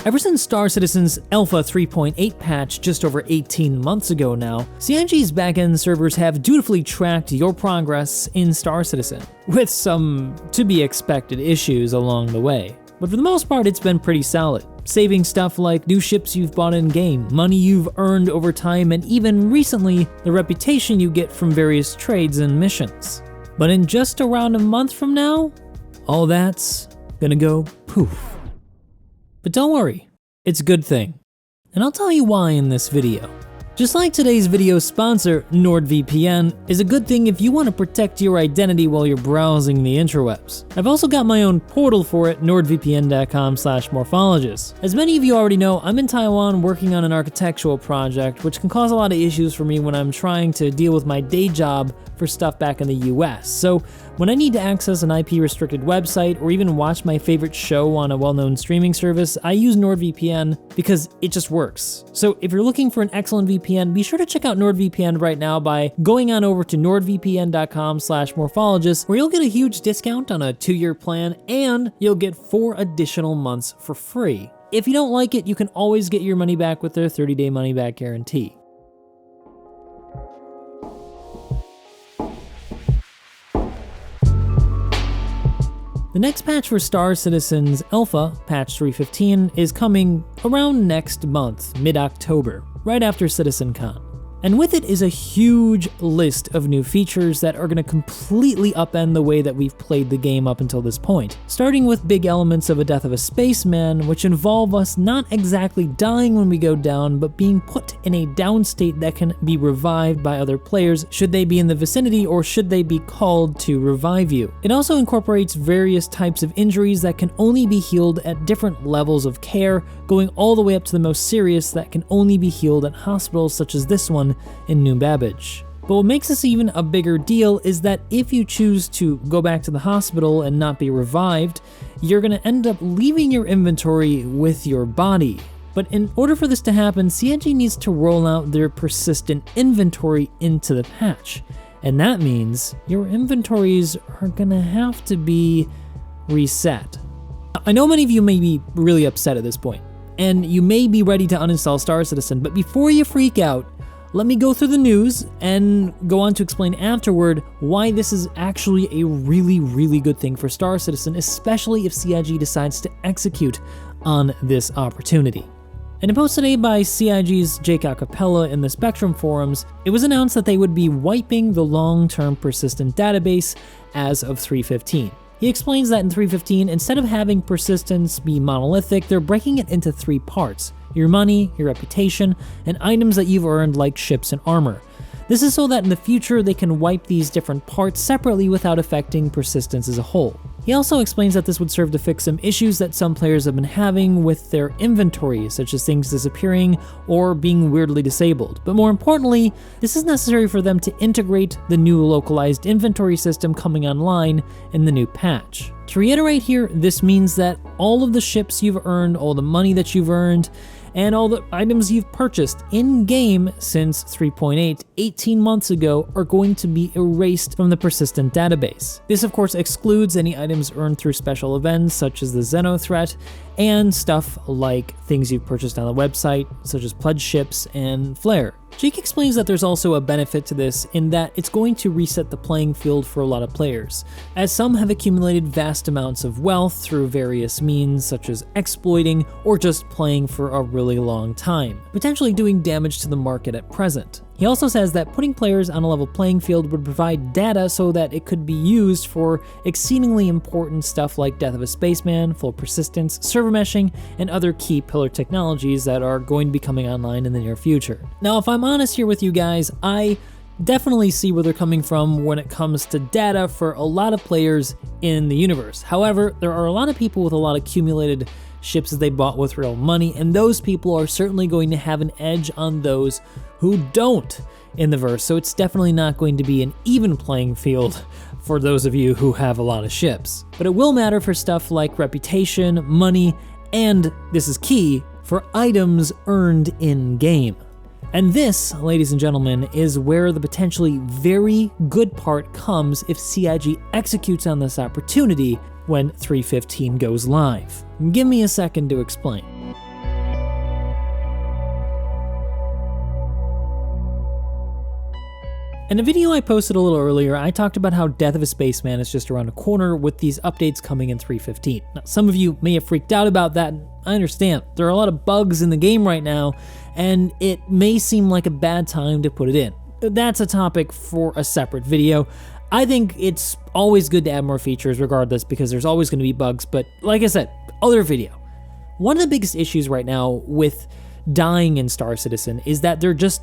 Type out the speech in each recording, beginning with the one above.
Ever since Star Citizen's Alpha 3.8 patch just over 18 months ago now, CIG's backend servers have dutifully tracked your progress in Star Citizen, with some to-be-expected issues along the way. But for the most part, it's been pretty solid, saving stuff like new ships you've bought in-game, money you've earned over time, and even recently, the reputation you get from various trades and missions. But in just around a month from now, all that's gonna go poof. But don't worry, it's a good thing. And I'll tell you why in this video. Just like today's video sponsor, NordVPN, is a good thing if you want to protect your identity while you're browsing the interwebs. I've also got my own portal for it, nordvpn.com/morphologist. As many of you already know, I'm in Taiwan working on an architectural project, which can cause a lot of issues for me when I'm trying to deal with my day job for stuff back in the US. So when I need to access an IP-restricted website or even watch my favorite show on a well-known streaming service, I use NordVPN because it just works. So if you're looking for an excellent VPN, be sure to check out NordVPN right now by going on over to nordvpn.com/morphologist, where you'll get a huge discount on a 2-year plan and you'll get 4 additional months for free. If you don't like it, you can always get your money back with their 30-day money-back guarantee. The next patch for Star Citizen's Alpha, patch 3.15, is coming around next month, mid-October, right after CitizenCon. And with it is a huge list of new features that are going to completely upend the way that we've played the game up until this point. Starting with big elements of a Death of a Spaceman, which involve us not exactly dying when we go down, but being put in a down state that can be revived by other players should they be in the vicinity or should they be called to revive you. It also incorporates various types of injuries that can only be healed at different levels of care, going all the way up to the most serious that can only be healed at hospitals such as this one in New Babbage. But what makes this even a bigger deal is that if you choose to go back to the hospital and not be revived, you're going to end up leaving your inventory with your body. But in order for this to happen, CIG needs to roll out their persistent inventory into the patch. And that means your inventories are going to have to be reset. I know many of you may be really upset at this point, and you may be ready to uninstall Star Citizen, but before you freak out, let me go through the news and go on to explain afterward why this is actually a really good thing for Star Citizen, especially if CIG decides to execute on this opportunity. In a post today by CIG's Jake Acapella in the Spectrum forums, it was announced that they would be wiping the long-term persistent database as of 3.15. He explains that in 3.15, instead of having persistence be monolithic, they're breaking it into 3 parts: your money, your reputation, and items that you've earned like ships and armor. This is so that in the future they can wipe these different parts separately without affecting persistence as a whole. He also explains that this would serve to fix some issues that some players have been having with their inventory, such as things disappearing or being weirdly disabled. But more importantly, this is necessary for them to integrate the new localized inventory system coming online in the new patch. To reiterate here, this means that all of the ships you've earned, all the money that you've earned, and all the items you've purchased in-game since 3.8, 18 months ago, are going to be erased from the persistent database. This of course excludes any items earned through special events such as the Xeno threat, and stuff like things you've purchased on the website, such as pledge ships and Flare. Jake explains that there's also a benefit to this in that it's going to reset the playing field for a lot of players, as some have accumulated vast amounts of wealth through various means such as exploiting or just playing for a really long time, potentially doing damage to the market at present. He also says that putting players on a level playing field would provide data so that it could be used for exceedingly important stuff like Death of a Spaceman, full persistence, server meshing, and other key pillar technologies that are going to be coming online in the near future. Now, if I'm honest here with you guys, I definitely see where they're coming from when it comes to data for a lot of players in the universe. However, there are a lot of people with a lot of accumulated ships that they bought with real money, and those people are certainly going to have an edge on those who don't in the verse, so it's definitely not going to be an even playing field for those of you who have a lot of ships. But it will matter for stuff like reputation, money, and, this is key, for items earned in-game. And this, ladies and gentlemen, is where the potentially very good part comes if CIG executes on this opportunity when 3.15 goes live. Give me a second to explain. In a video I posted a little earlier, I talked about how Death of a Spaceman is just around the corner with these updates coming in 3.15. Now, some of you may have freaked out about that, and I understand. There are a lot of bugs in the game right now, and it may seem like a bad time to put it in. That's a topic for a separate video. I think it's always good to add more features regardless because there's always going to be bugs, but like I said, other video. One of the biggest issues right now with dying in Star Citizen is that there just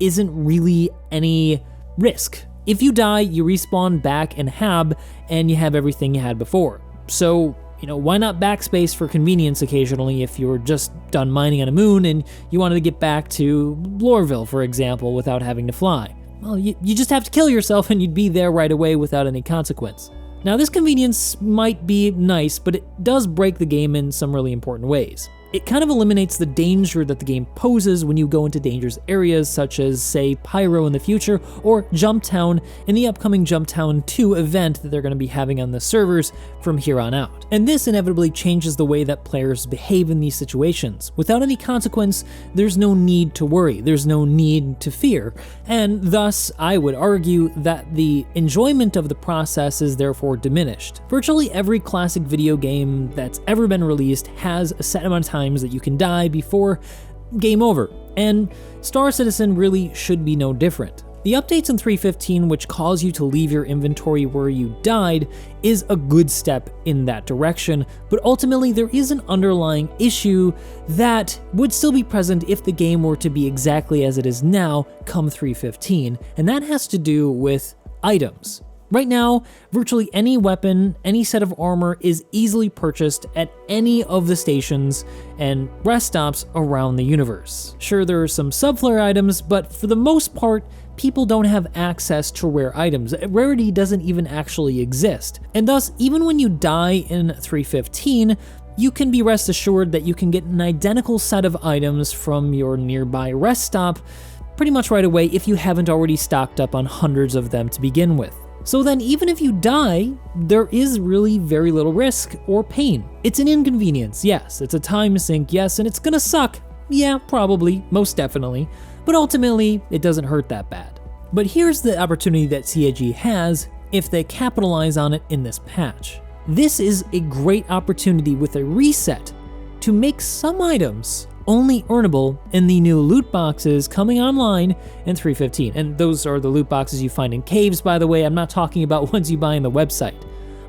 isn't really any risk. If you die, you respawn back in Hab and you have everything you had before. So, why not backspace for convenience occasionally if you're just done mining on a moon and you wanted to get back to Lorville, for example, without having to fly? Well, you just have to kill yourself and you'd be there right away without any consequence. Now, this convenience might be nice, but it does break the game in some really important ways. It kind of eliminates the danger that the game poses when you go into dangerous areas such as, say, Pyro in the future or Jumptown in the upcoming Jumptown 2 event that they're going to be having on the servers from here on out. And this inevitably changes the way that players behave in these situations. Without any consequence, there's no need to worry, there's no need to fear, and thus I would argue that the enjoyment of the process is therefore diminished. Virtually every classic video game that's ever been released has a set amount of time that you can die before game over, and Star Citizen really should be no different. The updates in 3.15, which cause you to leave your inventory where you died, is a good step in that direction, but ultimately there is an underlying issue that would still be present if the game were to be exactly as it is now come 3.15, and that has to do with items. Right now, virtually any weapon, any set of armor is easily purchased at any of the stations and rest stops around the universe. Sure, there are some subflare items, but for the most part, people don't have access to rare items. Rarity doesn't even actually exist. And thus, even when you die in 3.15, you can be rest assured that you can get an identical set of items from your nearby rest stop pretty much right away if you haven't already stocked up on hundreds of them to begin with. So then even if you die, there is really very little risk or pain. It's an inconvenience, yes. It's a time sink, yes, and it's gonna suck. Yeah, probably, most definitely. But ultimately, it doesn't hurt that bad. But here's the opportunity that CIG has if they capitalize on it in this patch. This is a great opportunity with a reset to make some items only earnable in the new loot boxes coming online in 3.15. And those are the loot boxes you find in caves, by the way. I'm not talking about ones you buy on the website.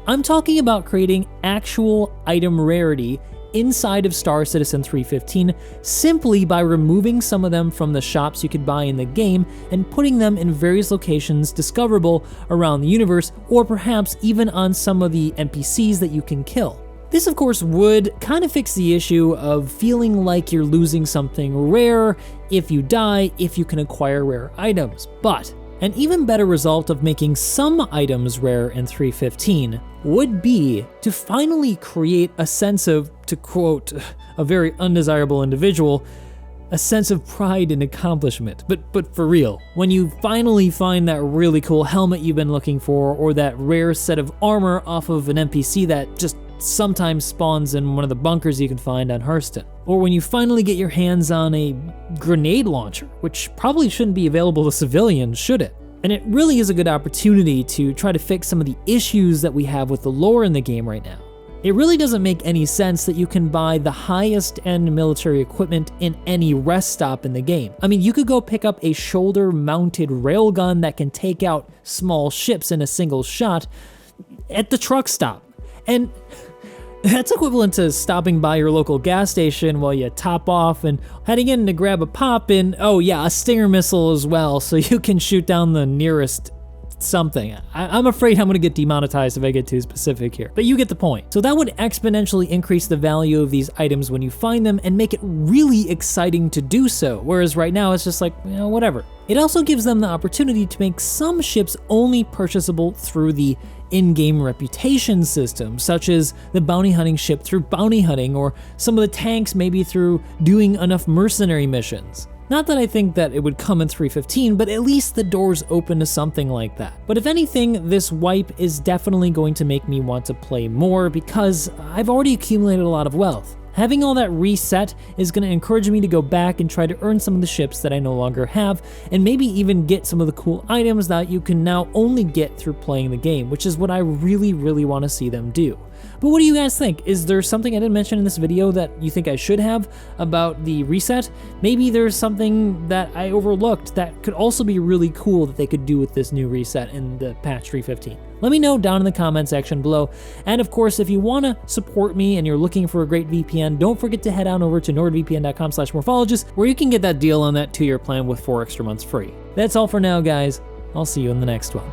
I'm talking about creating actual item rarity inside of Star Citizen 3.15 simply by removing some of them from the shops you could buy in the game and putting them in various locations discoverable around the universe, or perhaps even on some of the NPCs that you can kill. This, of course, would kind of fix the issue of feeling like you're losing something rare if you die, if you can acquire rare items. But an even better result of making some items rare in 3.15 would be to finally create a sense of, to quote a very undesirable individual, a sense of pride and accomplishment. But for real, when you finally find that really cool helmet you've been looking for, or that rare set of armor off of an NPC that just sometimes spawns in one of the bunkers you can find on Hurston. Or when you finally get your hands on a grenade launcher, which probably shouldn't be available to civilians, should it? And it really is a good opportunity to try to fix some of the issues that we have with the lore in the game right now. It really doesn't make any sense that you can buy the highest end military equipment in any rest stop in the game. I mean, you could go pick up a shoulder-mounted railgun that can take out small ships in a single shot at the truck stop. And that's equivalent to stopping by your local gas station while you top off and heading in to grab a pop and, oh yeah, a Stinger missile as well, so you can shoot down the nearest something. I'm afraid I'm going to get demonetized if I get too specific here, but you get the point. So that would exponentially increase the value of these items when you find them and make it really exciting to do so, whereas right now it's just like, whatever. It also gives them the opportunity to make some ships only purchasable through the in-game reputation system, such as the bounty hunting ship through bounty hunting, or some of the tanks maybe through doing enough mercenary missions. Not that I think that it would come in 3.15, but at least the door's open to something like that. But if anything, this wipe is definitely going to make me want to play more because I've already accumulated a lot of wealth. Having all that reset is going to encourage me to go back and try to earn some of the ships that I no longer have, and maybe even get some of the cool items that you can now only get through playing the game, which is what I really want to see them do. But what do you guys think? Is there something I didn't mention in this video that you think I should have about the reset? Maybe there's something that I overlooked that could also be really cool that they could do with this new reset in the patch 3.15. Let me know down in the comment section below. And of course, if you want to support me and you're looking for a great VPN, don't forget to head on over to nordvpn.com/morphologist, where you can get that deal on that 2-year plan with 4 extra months free. That's all for now, guys. I'll see you in the next one.